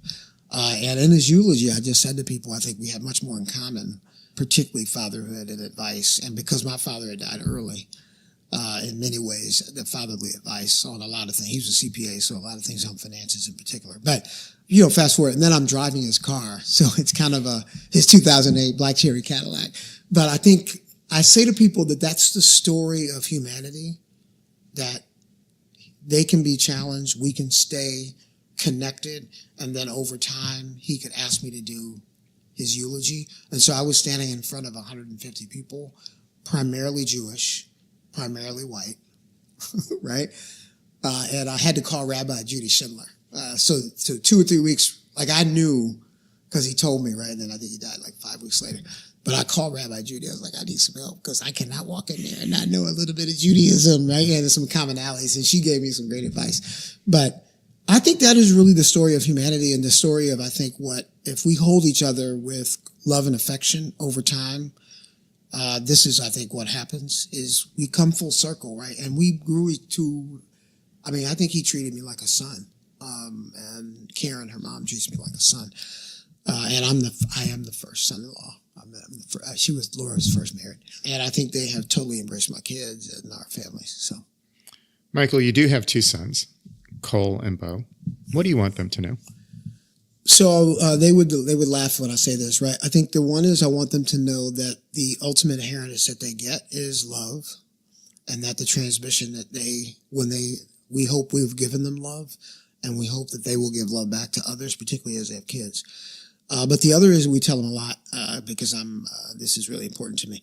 And in his eulogy, I just said to people, I think we have much more in common, particularly fatherhood and advice. And because my father had died early, in many ways, the fatherly advice on a lot of things. He was a CPA, so a lot of things on finances in particular. But, fast forward, and then I'm driving his car. So it's kind of his 2008 Black Cherry Cadillac. But I think I say to people that that's the story of humanity, that they can be challenged, we can stay connected, and then over time, he could ask me to do his eulogy. And so I was standing in front of 150 people, primarily Jewish, primarily white, right? And I had to call Rabbi Judy Schindler. So 2 or 3 weeks, I knew, because he told me, right? And then I think he died 5 weeks later. But I called Rabbi Judy. I was like, I need some help because I cannot walk in there and not know a little bit of Judaism, right? And some commonalities. And she gave me some great advice. But I think that is really the story of humanity and the story of, I think, if we hold each other with love and affection over time, this is, I think, what happens is we come full circle, right? And we grew I think he treated me like a son. And Karen, her mom, treats me like a son. And I am the first son-in-law. She was Laura's first married. And I think they have totally embraced my kids and our families. So, Michael, you do have 2 sons, Cole and Beau. What do you want them to know? So they would laugh when I say this, right? I think the one is I want them to know that the ultimate inheritance that they get is love, and that the transmission that we hope we've given them love, and we hope that they will give love back to others, particularly as they have kids. But the other is we tell them a lot because this is really important to me.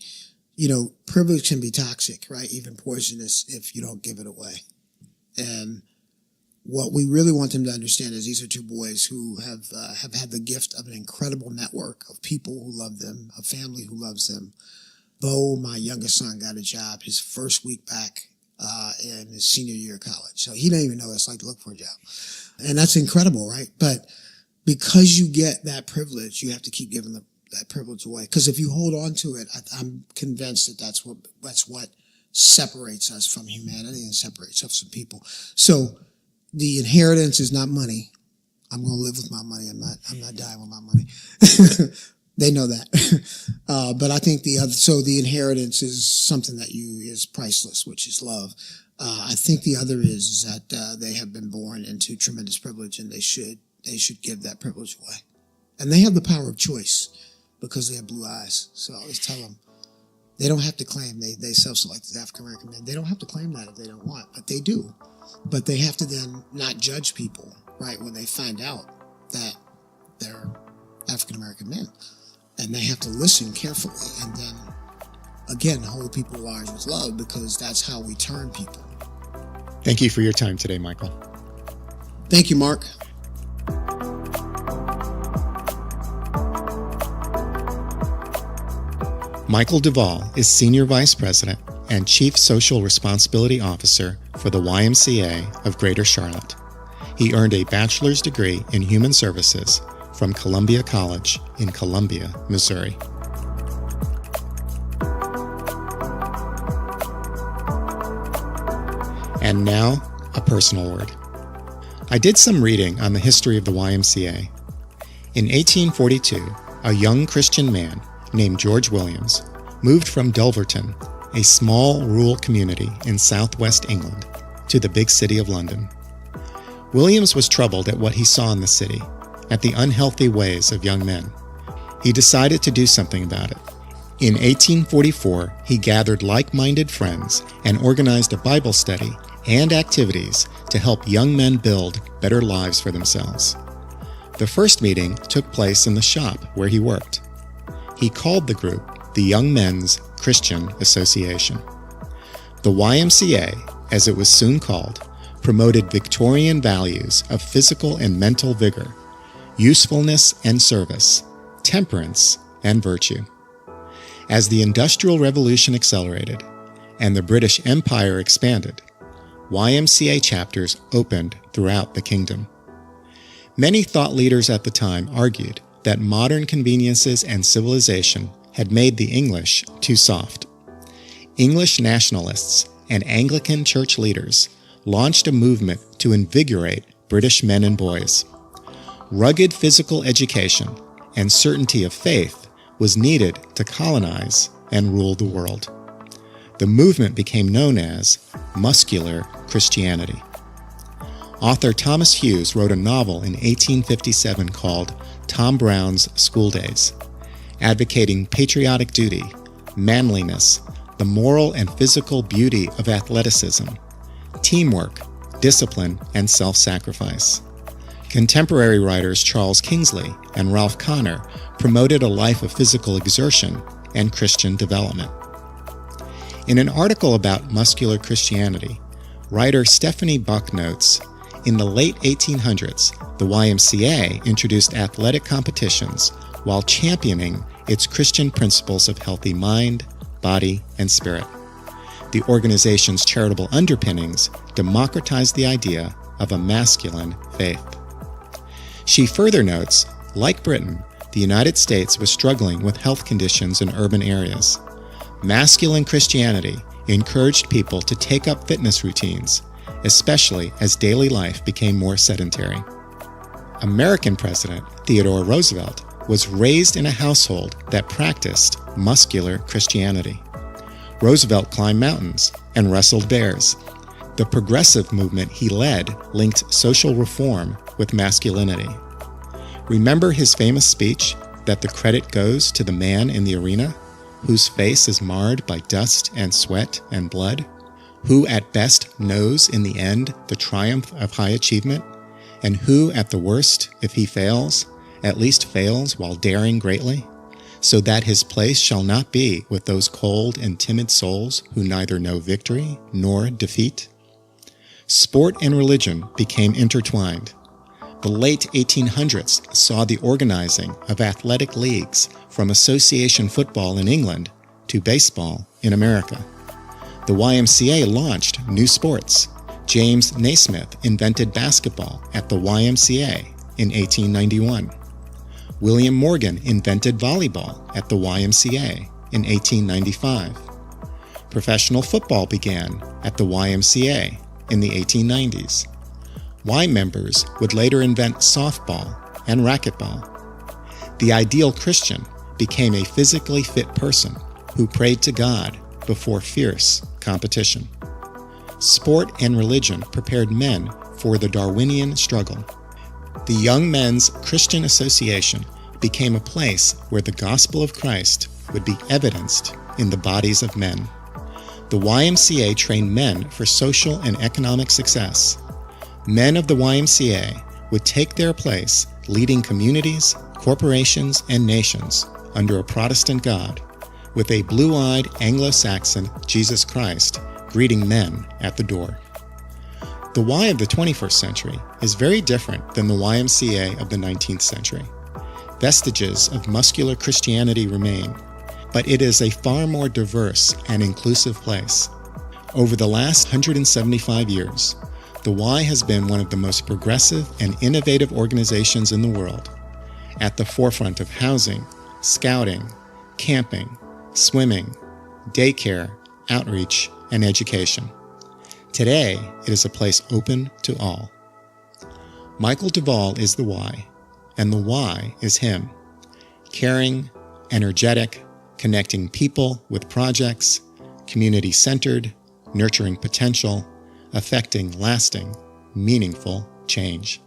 Privilege can be toxic, right? Even poisonous if you don't give it away. And what we really want them to understand is these are 2 boys who have had the gift of an incredible network of people who love them, a family who loves them. Beau, my youngest son, got a job his first week back in his senior year of college. So he didn't even know what it's like to look for a job. And that's incredible, right? But because you get that privilege, you have to keep giving that privilege away. Because if you hold on to it, I'm convinced that that's what separates us from humanity and separates us from people. So the inheritance is not money. I'm going to live with my money. I'm not dying with my money. They know that. But I think the inheritance is something that is priceless, which is love. I think the other is that they have been born into tremendous privilege, and they should give that privilege away. And they have the power of choice because they have blue eyes. So I always tell them, they don't have to claim they self-select as African-American men. They don't have to claim that if they don't want, but they do. But they have to then not judge people, right, when they find out that they're African-American men. And they have to listen carefully and then, again, hold people large with love because that's how we turn people. Thank you for your time today, Michael. Thank you, Mark. Michael Duvall is Senior Vice President and Chief Social Responsibility Officer for the YMCA of Greater Charlotte. He earned a bachelor's degree in Human Services from Columbia College in Columbia, Missouri. And now, a personal word. I did some reading on the history of the YMCA. In 1842, a young Christian man named George Williams moved from Dulverton, a small rural community in southwest England, to the big city of London. Williams was troubled at what he saw in the city, at the unhealthy ways of young men. He decided to do something about it. In 1844, he gathered like-minded friends and organized a Bible study and activities to help young men build better lives for themselves. The first meeting took place in the shop where he worked. He called the group the Young Men's Christian Association. The YMCA, as it was soon called, promoted Victorian values of physical and mental vigor, usefulness and service, temperance and virtue. As the Industrial Revolution accelerated and the British Empire expanded, YMCA chapters opened throughout the kingdom. Many thought leaders at the time argued that modern conveniences and civilization had made the English too soft. English nationalists and Anglican church leaders launched a movement to invigorate British men and boys. Rugged physical education and certainty of faith was needed to colonize and rule the world. The movement became known as muscular Christianity. Author Thomas Hughes wrote a novel in 1857 called Tom Brown's School Days, advocating patriotic duty, manliness, the moral and physical beauty of athleticism, teamwork, discipline, and self-sacrifice. Contemporary writers Charles Kingsley and Ralph Connor promoted a life of physical exertion and Christian development. In an article about muscular Christianity, writer Stephanie Buck notes, in the late 1800s, the YMCA introduced athletic competitions while championing its Christian principles of healthy mind, body, and spirit. The organization's charitable underpinnings democratized the idea of a masculine faith. She further notes, like Britain, the United States was struggling with health conditions in urban areas. Masculine Christianity encouraged people to take up fitness routines, especially as daily life became more sedentary. American President Theodore Roosevelt was raised in a household that practiced muscular Christianity. Roosevelt climbed mountains and wrestled bears. The progressive movement he led linked social reform with masculinity. Remember his famous speech that the credit goes to the man in the arena, whose face is marred by dust and sweat and blood, who at best knows in the end the triumph of high achievement, and who at the worst, if he fails, at least fails while daring greatly, so that his place shall not be with those cold and timid souls who neither know victory nor defeat? Sport and religion became intertwined. The late 1800s saw the organizing of athletic leagues from association football in England to baseball in America. The YMCA launched new sports. James Naismith invented basketball at the YMCA in 1891. William Morgan invented volleyball at the YMCA in 1895. Professional football began at the YMCA in the 1890s. Y members would later invent softball and racquetball. The ideal Christian became a physically fit person who prayed to God before fierce competition. Sport and religion prepared men for the Darwinian struggle. The Young Men's Christian Association became a place where the gospel of Christ would be evidenced in the bodies of men. The YMCA trained men for social and economic success. Men of the YMCA would take their place leading communities, corporations, and nations under a Protestant God, with a blue-eyed Anglo-Saxon Jesus Christ greeting men at the door. The Y of the 21st century is very different than the YMCA of the 19th century. Vestiges of muscular Christianity remain, but it is a far more diverse and inclusive place. Over the last 175 years, the Y has been one of the most progressive and innovative organizations in the world, at the forefront of housing, scouting, camping, swimming, daycare, outreach, and education. Today, it is a place open to all. Michael Duvall is the Y, and the Y is him. Caring, energetic, connecting people with projects, community-centered, nurturing potential, affecting lasting, meaningful change.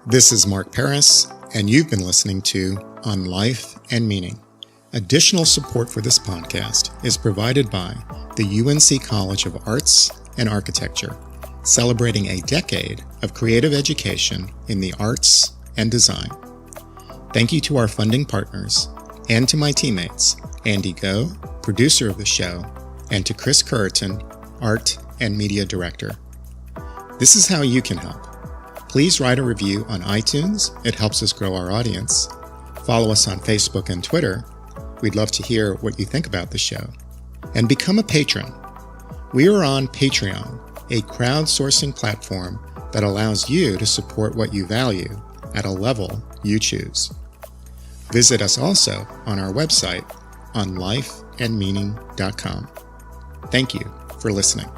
This is Mark Paris, and you've been listening to On Life and Meaning. Additional support for this podcast is provided by the UNC College of Arts and Architecture, celebrating a decade of creative education in the arts and design. Thank you to our funding partners, and to my teammates, Andy Go, producer of the show, and to Chris Curriton, Art and Media Director. This is how you can help. Please write a review on iTunes. It helps us grow our audience. Follow us on Facebook and Twitter. We'd love to hear what you think about the show. And become a patron. We are on Patreon, a crowdsourcing platform that allows you to support what you value at a level you choose. Visit us also on our website on lifeandmeaning.com. Thank you for listening.